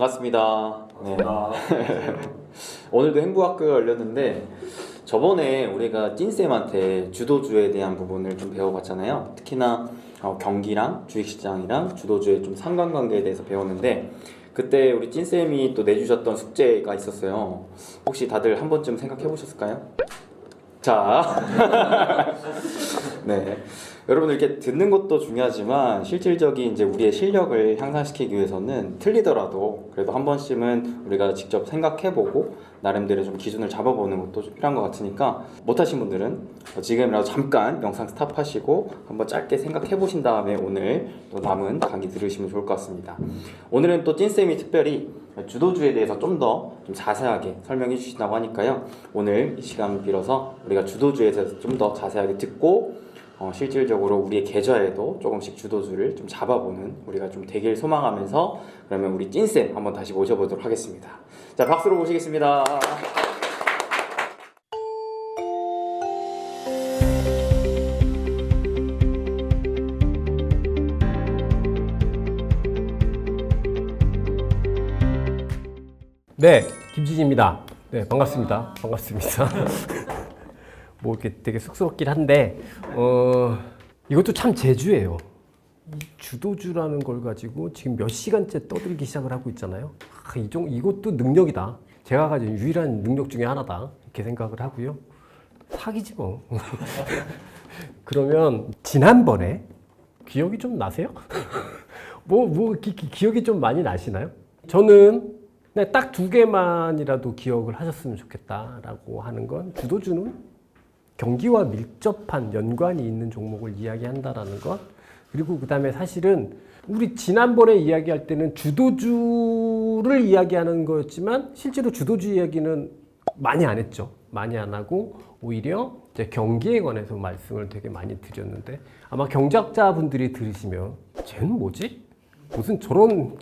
반갑습니다. 네. 오늘도 행보학교가 열렸는데 저번에 우리가 찐쌤한테 주도주에 대한 부분을 좀 배워봤잖아요. 특히나 경기랑 주식시장이랑 주도주의 좀 상관관계에 대해서 배웠는데 그때 우리 찐쌤이 또 내주셨던 숙제가 있었어요. 혹시 다들 한 번쯤 생각해 보셨을까요? 자, 네. 여러분 이렇게 듣는 것도 중요하지만 실질적인 이제 우리의 실력을 향상시키기 위해서는 틀리더라도 그래도 한 번씩은 우리가 직접 생각해보고 나름대로 좀 기준을 잡아보는 것도 좀 필요한 것 같으니까 못하신 분들은 지금이라도 잠깐 영상 스탑하시고 한번 짧게 생각해보신 다음에 오늘 또 남은 강의 들으시면 좋을 것 같습니다. 오늘은 또 찐쌤이 특별히 주도주에 대해서 좀 더 좀 자세하게 설명해 주신다고 하니까요. 오늘 이 시간 빌어서 우리가 주도주에 대해서 좀 더 자세하게 듣고 실질적으로 우리의 계좌에도 조금씩 주도주를 좀 잡아보는 우리가 좀 되길 소망하면서 그러면 우리 찐쌤 한번 다시 모셔보도록 하겠습니다. 자, 박수로 모시겠습니다. 네, 김진희입니다. 네, 반갑습니다. 뭐 이렇게 되게 쑥스럽긴 한데, 이것도 참 재주예요. 이 주도주라는 걸 가지고 지금 몇 시간째 떠들기 시작을 하고 있잖아요. 이것도 능력이다. 제가 가진 유일한 능력 중에 하나다. 이렇게 생각을 하고요. 사기지 뭐. 그러면 지난번에 기억이 좀 나세요? 기억이 좀 많이 나시나요? 저는 그냥 딱 두 개만이라도 기억을 하셨으면 좋겠다라고 하는 건 주도주는 경기와 밀접한 연관이 있는 종목을 이야기한다라는 것, 그리고 그 다음에 사실은 우리 지난번에 이야기할 때는 주도주를 이야기하는 거였지만 실제로 주도주 이야기는 많이 안 했죠. 많이 안 하고 오히려 이제 경기에 관해서 말씀을 되게 많이 드렸는데 아마 경제학자분들이 들으시면 쟤는 뭐지? 무슨 저런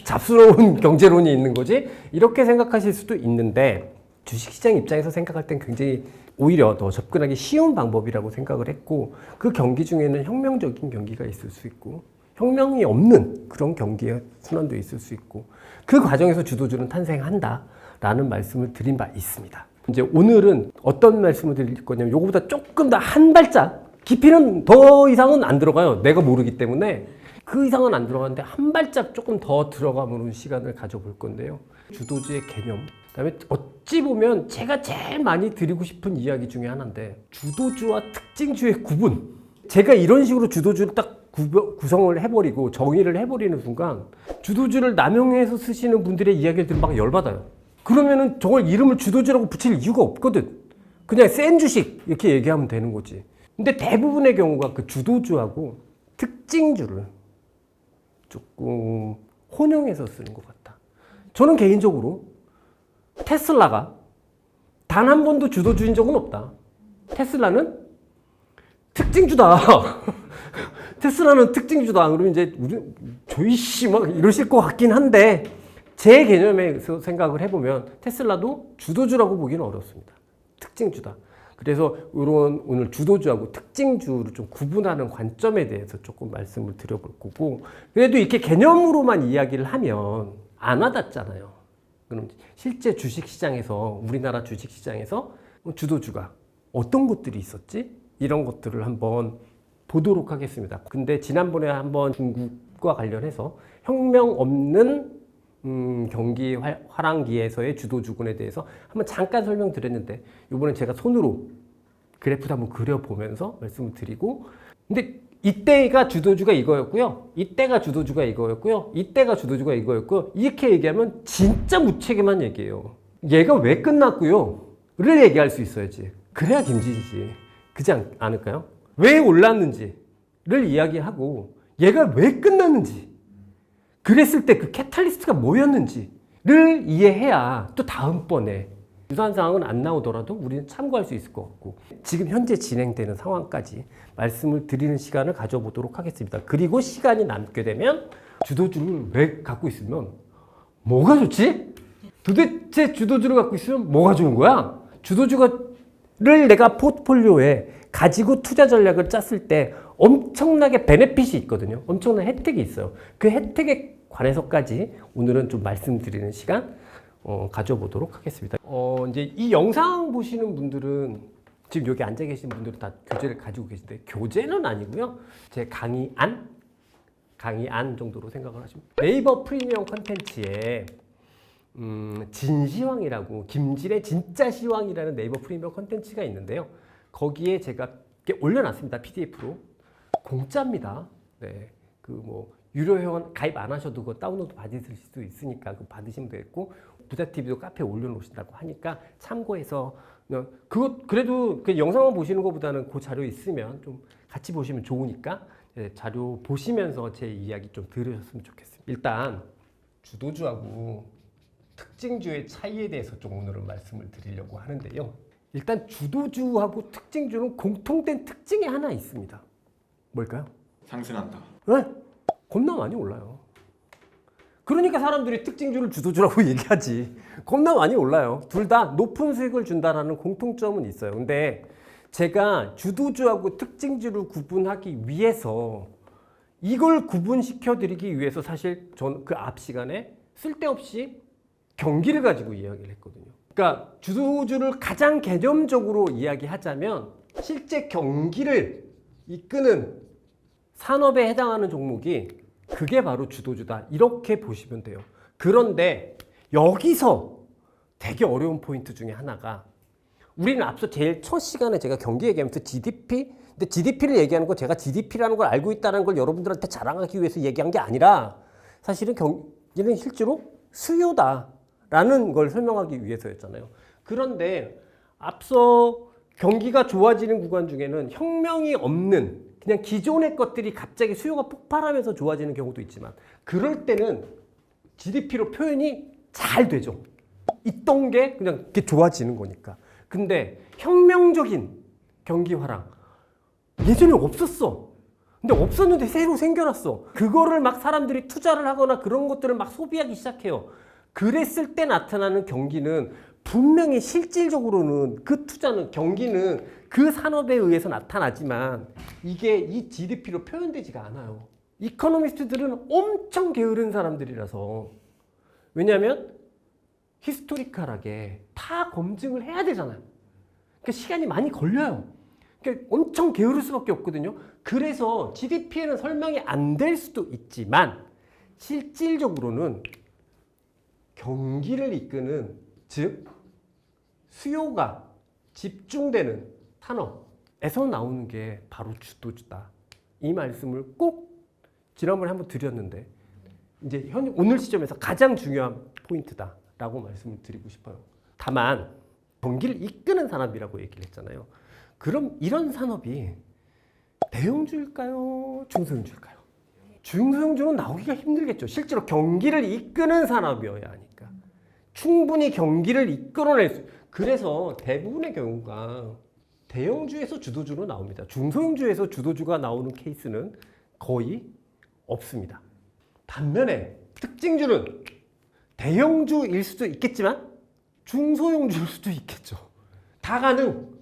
잡스러운 경제론이 있는 거지? 이렇게 생각하실 수도 있는데 주식시장 입장에서 생각할 땐 굉장히 오히려 더 접근하기 쉬운 방법이라고 생각을 했고 그 경기 중에는 혁명적인 경기가 있을 수 있고 혁명이 없는 그런 경기의 순환도 있을 수 있고 그 과정에서 주도주는 탄생한다라는 말씀을 드린 바 있습니다. 이제 오늘은 어떤 말씀을 드릴 거냐면 요거보다 조금 더 한 발짝 깊이는 더 이상은 안 들어가요. 내가 모르기 때문에 그 이상은 안 들어가는데 한 발짝 조금 더 들어가보는 시간을 가져볼 건데요. 주도주의 개념, 그다음에 어찌 보면 제가 제일 많이 드리고 싶은 이야기 중에 하나인데 주도주와 특징주의 구분. 제가 이런 식으로 주도주를 딱 구성을 해버리고 정의를 해버리는 순간 주도주를 남용해서 쓰시는 분들의 이야기를 들으면 막 열받아요. 그러면은 저걸 이름을 주도주라고 붙일 이유가 없거든. 그냥 센 주식 이렇게 얘기하면 되는 거지. 근데 대부분의 경우가 그 주도주하고 특징주를 조금 혼용해서 쓰는 것 같다. 저는 개인적으로 테슬라가 단 한 번도 주도주인 적은 없다. 테슬라는 특징주다. 테슬라는 특징주다. 그러면 이제 조이씨 막 이러실 것 같긴 한데 제 개념에서 생각을 해보면 테슬라도 주도주라고 보기는 어렵습니다. 특징주다. 그래서 이런 오늘 주도주하고 특징주를 좀 구분하는 관점에 대해서 조금 말씀을 드려볼 거고 그래도 이렇게 개념으로만 이야기를 하면 안 와닿잖아요. 그럼 실제 주식시장에서 우리나라 주식시장에서 주도주가 어떤 것들이 있었지? 이런 것들을 한번 보도록 하겠습니다. 근데 지난번에 한번 중국과 관련해서 혁명 없는 경기 화랑기에서의 주도주군에 대해서 한번 잠깐 설명드렸는데 이번엔 제가 손으로 그래프도 한번 그려보면서 말씀을 드리고 근데 이때가 주도주가 이거였고요. 이때가 주도주가 이거였고요. 이때가 주도주가 이거였고요. 이렇게 얘기하면 진짜 무책임한 얘기예요. 얘가 왜 끝났고요? 를 얘기할 수 있어야지. 그래야 김진희지. 그지 않을까요? 왜 올랐는지를 이야기하고 얘가 왜 끝났는지 그랬을 때 그 캐탈리스트가 뭐였는지를 이해해야 또 다음번에 유사한 상황은 안 나오더라도 우리는 참고할 수 있을 것 같고 지금 현재 진행되는 상황까지 말씀을 드리는 시간을 가져보도록 하겠습니다. 그리고 시간이 남게 되면 주도주를 왜 갖고 있으면 뭐가 좋지? 도대체 주도주를 갖고 있으면 뭐가 좋은 거야? 주도주를 내가 포트폴리오에 가지고 투자 전략을 짰을 때 엄청나게 베네핏이 있거든요. 엄청난 혜택이 있어요. 그 혜택의 관해서까지 오늘은 좀 말씀드리는 시간 가져보도록 하겠습니다. 이제 이 영상 보시는 분들은 지금 여기 앉아 계신 분들은 다 교재를 가지고 계신데 교재는 아니고요. 제 강의 안 정도로 생각을 하시면 네이버 프리미엄 컨텐츠에 진시황이라고 김진의 진짜 시황이라는 네이버 프리미엄 컨텐츠가 있는데요. 거기에 제가 올려놨습니다. PDF로 공짜입니다. 네, 그 뭐 유료 회원 가입 안 하셔도 그거 다운로드 받으실 수 있으니까 그거 받으시면 되겠고 부자TV도 카페에 올려놓으신다고 하니까 참고해서 그거 그래도 그 영상만 보시는 것보다는 그 자료 있으면 좀 같이 보시면 좋으니까 자료 보시면서 제 이야기 좀 들으셨으면 좋겠습니다. 일단 주도주하고 특징주의 차이에 대해서 좀 오늘은 말씀을 드리려고 하는데요. 일단 주도주하고 특징주는 공통된 특징이 하나 있습니다. 뭘까요? 상승한다. 네? 겁나 많이 올라요. 그러니까 사람들이 특징주를 주도주라고 얘기하지. 겁나 많이 올라요. 둘 다 높은 수익을 준다라는 공통점은 있어요. 근데 제가 주도주하고 특징주를 구분하기 위해서 이걸 구분시켜 드리기 위해서 사실 저는 그 앞 시간에 쓸데없이 경기를 가지고 이야기를 했거든요. 그러니까 주도주를 가장 개념적으로 이야기하자면 실제 경기를 이끄는 산업에 해당하는 종목이 그게 바로 주도주다. 이렇게 보시면 돼요. 그런데 여기서 되게 어려운 포인트 중에 하나가 우리는 앞서 제일 첫 시간에 제가 경기 얘기하면서 GDP 근데 GDP를 얘기하는 거 제가 GDP라는 걸 알고 있다는 걸 여러분들한테 자랑하기 위해서 얘기한 게 아니라 사실은 경기는 실제로 수요다라는 걸 설명하기 위해서였잖아요. 그런데 앞서 경기가 좋아지는 구간 중에는 혁명이 없는 그냥 기존의 것들이 갑자기 수요가 폭발하면서 좋아지는 경우도 있지만 그럴 때는 GDP로 표현이 잘 되죠. 있던 게 그냥 이렇게 좋아지는 거니까. 근데 혁명적인 경기 화랑 예전에 없었어. 근데 없었는데 새로 생겨났어. 그거를 막 사람들이 투자를 하거나 그런 것들을 막 소비하기 시작해요. 그랬을 때 나타나는 경기는 분명히 실질적으로는 그 투자는 경기는 그 산업에 의해서 나타나지만 이게 이 GDP로 표현되지가 않아요. 이코노미스트들은 엄청 게으른 사람들이라서 왜냐하면 히스토리컬하게 다 검증을 해야 되잖아요. 그러니까 시간이 많이 걸려요. 그러니까 엄청 게으를 수밖에 없거든요. 그래서 GDP에는 설명이 안 될 수도 있지만 실질적으로는 경기를 이끄는 즉 수요가 집중되는 산업에서 나오는 게 바로 주도주다. 이 말씀을 꼭 지난번에 한번 드렸는데 이제 오늘 시점에서 가장 중요한 포인트다라고 말씀을 드리고 싶어요. 다만 경기를 이끄는 산업이라고 얘기를 했잖아요. 그럼 이런 산업이 대형주일까요? 중소형주일까요? 중소형주는 나오기가 힘들겠죠. 실제로 경기를 이끄는 산업이어야 하니까. 충분히 경기를 이끌어낼 수 그래서 대부분의 경우가 대형주에서 주도주로 나옵니다. 중소형주에서 주도주가 나오는 케이스는 거의 없습니다. 반면에 특징주는 대형주일 수도 있겠지만 중소형주일 수도 있겠죠. 다 가능.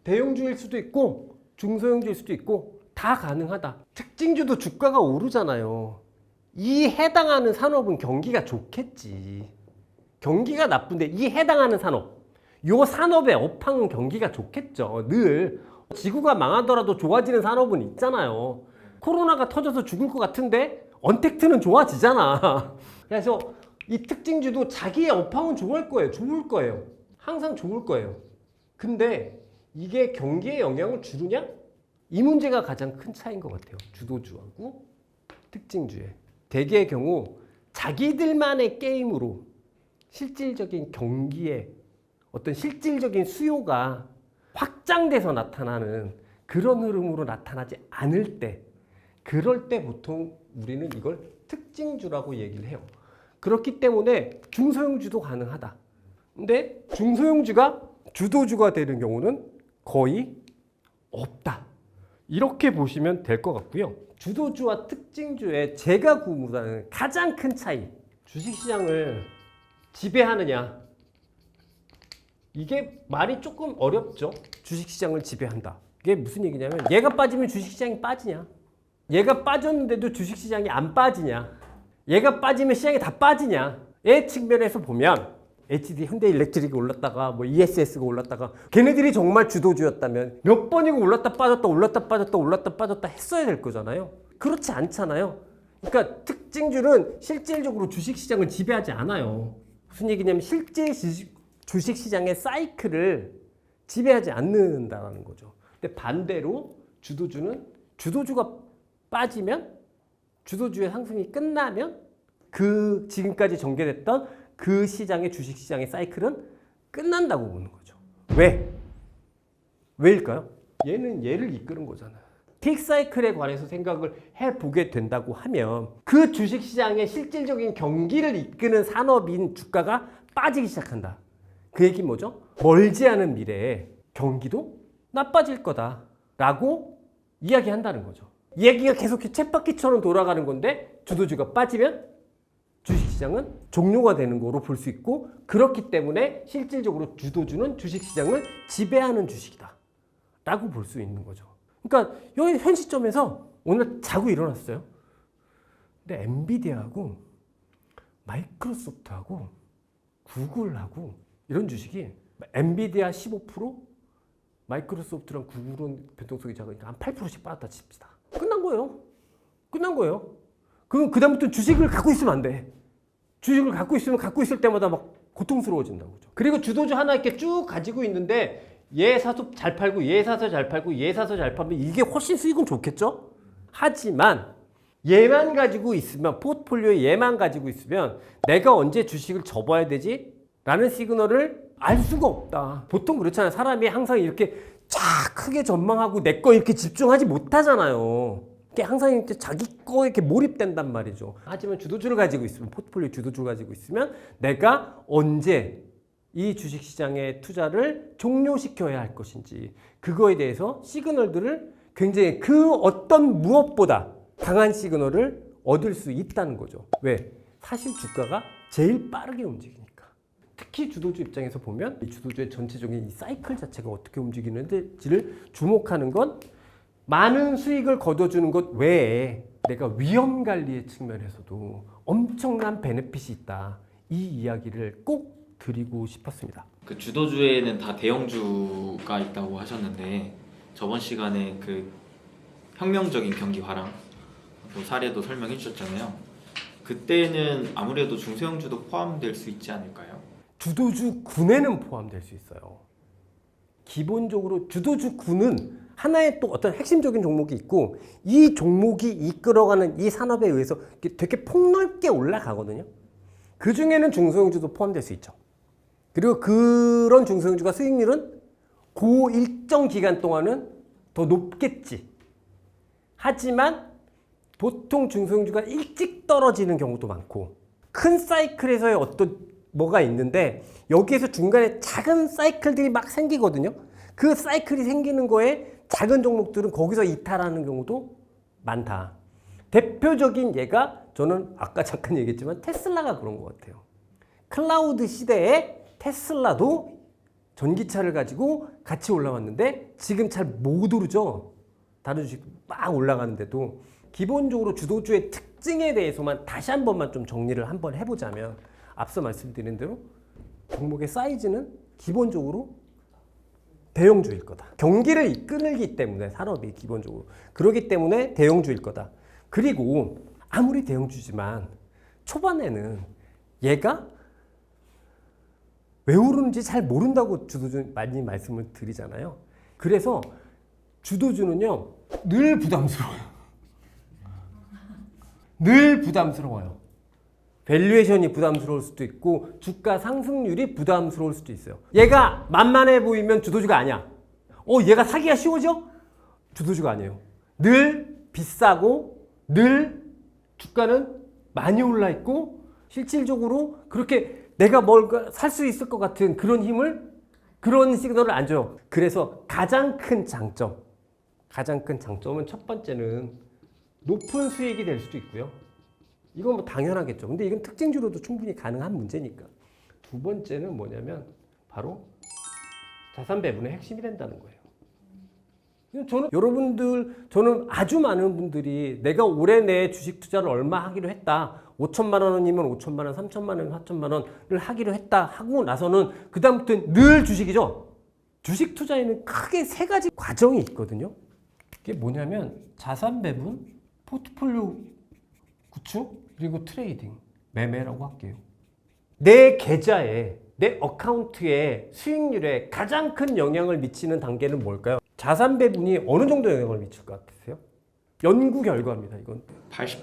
대형주일 수도 있고 중소형주일 수도 있고 다 가능하다. 특징주도 주가가 오르잖아요. 이 해당하는 산업은 경기가 좋겠지. 경기가 나쁜데 이 해당하는 산업, 요 산업의 업황은 경기가 좋겠죠. 늘 지구가 망하더라도 좋아지는 산업은 있잖아요. 코로나가 터져서 죽을 것 같은데 언택트는 좋아지잖아. 그래서 이 특징주도 자기의 업황은 좋을 거예요. 좋을 거예요. 항상 좋을 거예요. 근데 이게 경기에 영향을 주느냐? 이 문제가 가장 큰 차이인 것 같아요. 주도주하고 특징주의. 대개의 경우 자기들만의 게임으로 실질적인 경기에 어떤 실질적인 수요가 확장돼서 나타나는 그런 흐름으로 나타나지 않을 때 그럴 때 보통 우리는 이걸 특징주라고 얘기를 해요. 그렇기 때문에 중소형주도 가능하다. 근데 중소형주가 주도주가 되는 경우는 거의 없다. 이렇게 보시면 될 것 같고요. 주도주와 특징주의 제가 구분하는 가장 큰 차이. 주식시장을 지배하느냐. 이게 말이 조금 어렵죠. 주식시장을 지배한다. 이게 무슨 얘기냐면 얘가 빠지면 주식시장이 빠지냐. 얘가 빠졌는데도 주식시장이 안 빠지냐. 얘가 빠지면 시장이 다 빠지냐? 얘 측면에서 보면 HD 현대일렉트릭이 올랐다가 뭐 ESS가 올랐다가 걔네들이 정말 주도주였다면 몇 번이고 올랐다 빠졌다 올랐다 빠졌다 올랐다 빠졌다 했어야 될 거잖아요. 그렇지 않잖아요. 그러니까 특징주는 실질적으로 주식시장을 지배하지 않아요. 무슨 얘기냐면 실제 주식시장의 사이클을 지배하지 않는다는 거죠. 근데 반대로 주도주는 주도주가 빠지면 주도주의 상승이 끝나면 그 지금까지 전개됐던 그 시장의 주식시장의 사이클은 끝난다고 보는 거죠. 왜? 왜일까요? 얘는 얘를 이끄는 거잖아요. 틱 사이클에 관해서 생각을 해보게 된다고 하면 그 주식시장의 실질적인 경기를 이끄는 산업인 주가가 빠지기 시작한다. 그 얘기 뭐죠? 멀지 않은 미래에 경기도 나빠질 거다라고 이야기한다는 거죠. 얘기가 계속 쳇바퀴처럼 돌아가는 건데 주도주가 빠지면 주식시장은 종료가 되는 거로 볼 수 있고 그렇기 때문에 실질적으로 주도주는 주식시장을 지배하는 주식이다 라고 볼 수 있는 거죠. 그러니까 여기 현 시점에서 오늘 자고 일어났어요. 근데 엔비디아하고 마이크로소프트하고 구글하고 이런 주식이 엔비디아 15%, 마이크로소프트랑 구글은 변동성이 작으니까 한 8%씩 빠졌다 칩시다. 끝난 거예요. 끝난 거예요. 그럼 그다음부터 주식을 갖고 있으면 안 돼. 주식을 갖고 있으면 갖고 있을 때마다 막 고통스러워진다고 그죠. 그리고 주도주 하나 이렇게 쭉 가지고 있는데 얘 사서 잘 팔고 얘 사서 잘 팔고 얘 사서 잘 팔면 이게 훨씬 수익은 좋겠죠. 하지만 얘만 가지고 있으면 포트폴리오에 얘만 가지고 있으면 내가 언제 주식을 접어야 되지? 라는 시그널을 알 수가 없다. 보통 그렇잖아요. 사람이 항상 이렇게 쫙 크게 전망하고 내 거 이렇게 집중하지 못하잖아요. 이게 항상 이렇게 자기 거 이렇게 몰입된단 말이죠. 하지만 주도주를 가지고 있으면, 포트폴리오 주도주를 가지고 있으면 내가 언제 이 주식시장의 투자를 종료시켜야 할 것인지 그거에 대해서 시그널들을 굉장히 그 어떤 무엇보다 강한 시그널을 얻을 수 있다는 거죠. 왜? 사실 주가가 제일 빠르게 움직이니까. 특히 주도주 입장에서 보면 이 주도주의 전체적인 이 사이클 자체가 어떻게 움직이는지를 주목하는 건 많은 수익을 거둬주는 것 외에 내가 위험 관리의 측면에서도 엄청난 베네핏이 있다. 이 이야기를 꼭 드리고 싶었습니다. 그 주도주에는 다 대형주가 있다고 하셨는데 저번 시간에 그 혁명적인 경기 화랑 그 사례도 설명해 주셨잖아요. 그때는 아무래도 중소형주도 포함될 수 있지 않을까요? 주도주 군에는 포함될 수 있어요. 기본적으로 주도주 군은 하나의 또 어떤 핵심적인 종목이 있고 이 종목이 이끌어가는 이 산업에 의해서 되게 폭넓게 올라가거든요. 그 중에는 중소형주도 포함될 수 있죠. 그리고 그런 중소형주가 수익률은 그 일정 기간 동안은 더 높겠지. 하지만 보통 중소형주가 일찍 떨어지는 경우도 많고 큰 사이클에서의 어떤 뭐가 있는데 여기에서 중간에 작은 사이클들이 막 생기거든요. 그 사이클이 생기는 거에 작은 종목들은 거기서 이탈하는 경우도 많다. 대표적인 예가 저는 아까 잠깐 얘기했지만 테슬라가 그런 것 같아요. 클라우드 시대에 테슬라도 전기차를 가지고 같이 올라왔는데 지금 잘 못 오르죠. 다른 주식 막 올라가는데도 기본적으로 주도주의 특징에 대해서만 다시 한 번만 좀 정리를 한번 해보자면 앞서 말씀드린 대로 종목의 사이즈는 기본적으로 대형주일 거다. 경기를 이끌기 때문에 산업이 기본적으로 그렇기 때문에 대형주일 거다. 그리고 아무리 대형주지만 초반에는 얘가 왜 오르는지 잘 모른다고 주도주 많이 말씀을 드리잖아요. 그래서 주도주는요 늘 부담스러워요. 늘 부담스러워요. 밸류에이션이 부담스러울 수도 있고 주가 상승률이 부담스러울 수도 있어요. 얘가 만만해 보이면 주도주가 아니야. 얘가 사기가 쉬워져? 주도주가 아니에요. 늘 비싸고 늘 주가는 많이 올라 있고 실질적으로 그렇게 내가 뭘 살 수 있을 것 같은 그런 힘을 그런 시그널을 안 줘요. 그래서 가장 큰 장점은 첫 번째는 높은 수익이 될 수도 있고요. 이건 뭐 당연하겠죠. 근데 이건 특징주로도 충분히 가능한 문제니까. 두 번째는 뭐냐면 바로 자산 배분의 핵심이 된다는 거예요. 저는 아주 많은 분들이 내가 올해 내 주식 투자를 얼마 하기로 했다. 5천만 원이면 5천만 원, 3천만 원, 4천만 원을 하기로 했다 하고 나서는 그 다음부터는 늘 주식이죠. 주식 투자에는 크게 세 가지 과정이 있거든요. 이게 뭐냐면 자산 배분, 포트폴리오 구축, 그리고 트레이딩, 매매라고 할게요. 내 계좌에, 내 어카운트의 수익률에 가장 큰 영향을 미치는 단계는 뭘까요? 자산 배분이 어느 정도 영향을 미칠 것 같으세요? 연구 결과입니다. 이건 80%.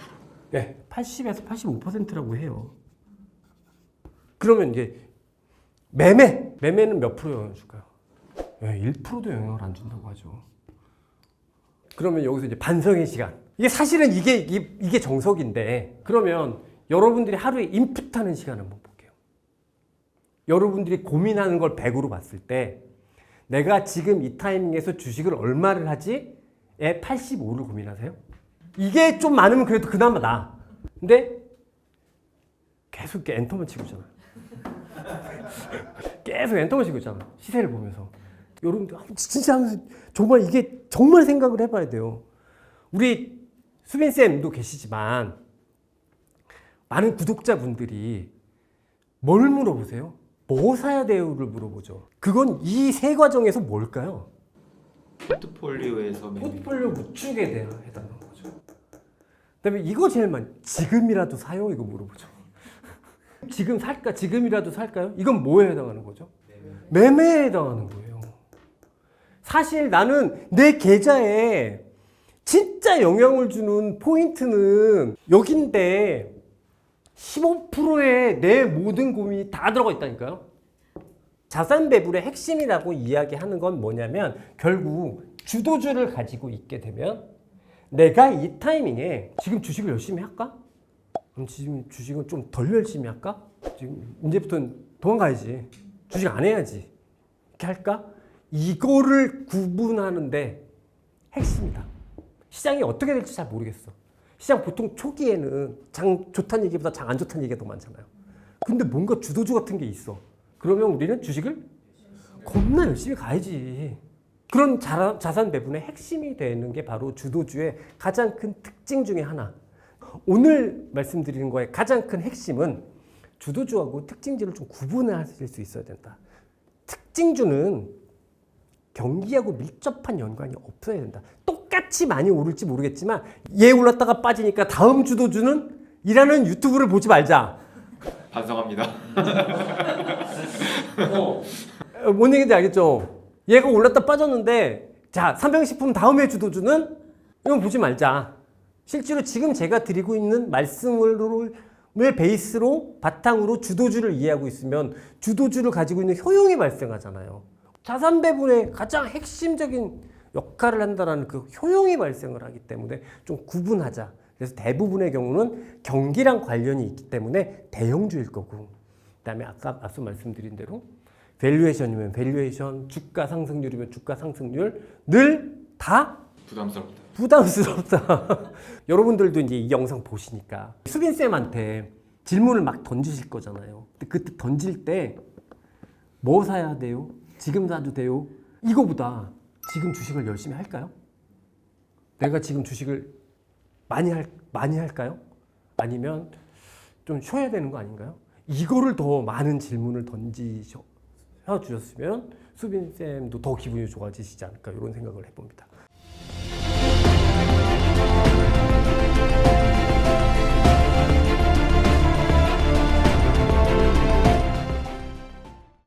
네, 80에서 85%라고 해요. 그러면 이제 매매는 몇 프로 영향을 줄까요? 네, 1%도 영향을 안 준다고 하죠. 그러면 여기서 이제 반성의 시간. 이게 사실은 이게 정석인데, 그러면 여러분들이 하루에 인풋하는 시간 한번 볼게요. 여러분들이 고민하는 걸 100으로 봤을 때 내가 지금 이 타이밍에서 주식을 얼마를 하지? 에 85를 고민하세요? 이게 좀 많으면 그래도 그나마 나아. 근데 계속 이렇게 엔터만 치고 있잖아. 계속 엔터만 치고 있잖아. 시세를 보면서. 여러분들 진짜 정말 이게 정말 생각을 해봐야 돼요. 우리 수빈쌤도 계시지만 많은 구독자분들이 뭘 물어보세요? 뭐 사야 돼요를 물어보죠. 그건 이 세 과정에서 뭘까요? 포트폴리오에서 매매. 포트폴리오 구축에 대한 해당하는 거죠. 그다음에 이거 제일 많이 지금이라도 사요 이거 물어보죠. 지금 살까? 지금이라도 살까요? 이건 뭐에 해당하는 거죠? 매매에 해당하는 거예요. 사실 나는 내 계좌에 진짜 영향을 주는 포인트는 여긴데 15%에 내 모든 고민이 다 들어가 있다니까요. 자산 배분의 핵심이라고 이야기하는 건 뭐냐면 결국 주도주를 가지고 있게 되면 내가 이 타이밍에 지금 주식을 열심히 할까? 그럼 지금 주식은 좀 덜 열심히 할까? 지금 이제부터는 도망가야지. 주식 안 해야지. 이렇게 할까? 이거를 구분하는데 핵심이다. 시장이 어떻게 될지 잘 모르겠어. 시장 보통 초기에는 장 좋다는 얘기보다 장 안 좋다는 얘기가 더 많잖아요. 근데 뭔가 주도주 같은 게 있어. 그러면 우리는 주식을 겁나 열심히 가야지. 그런 자산 배분의 핵심이 되는 게 바로 주도주의 가장 큰 특징 중에 하나. 오늘 말씀드리는 거의 가장 큰 핵심은 주도주하고 특징주를 좀 구분하실 수 있어야 된다. 특징주는 경기하고 밀접한 연관이 없어야 된다. 똑같이 많이 오를지 모르겠지만 얘 올랐다가 빠지니까 다음 주도주는 이라는 유튜브를 보지 말자. 반성합니다. 뭔 얘기인지 알겠죠? 얘가 올랐다 빠졌는데 자, 삼평식품 다음에 주도주는 이건 보지 말자. 실제로 지금 제가 드리고 있는 말씀을 베이스로 바탕으로 주도주를 이해하고 있으면 주도주를 가지고 있는 효용이 발생하잖아요. 자산 배분의 가장 핵심적인 역할을 한다는 그 효용이 발생을 하기 때문에 좀 구분하자. 그래서 대부분의 경우는 경기랑 관련이 있기 때문에 대형주일 거고, 그다음에 앞서 말씀드린 대로 밸류에이션이면 밸류에이션, 주가 상승률이면 주가 상승률 늘 다 부담스럽다. 여러분들도 이제 이 영상 보시니까 수빈쌤한테 질문을 막 던지실 거잖아요. 근데 그때 던질 때 뭐 사야 돼요? 지금 사도 돼요? 이거보다 지금 주식을 열심히 할까요? 내가 지금 주식을 많이 할까요? 아니면 좀 쉬어야 되는 거 아닌가요? 이거를 더 많은 질문을 던지셔 주셨으면 수빈쌤도 더 기분이 좋아지시지 않을까 이런 생각을 해봅니다.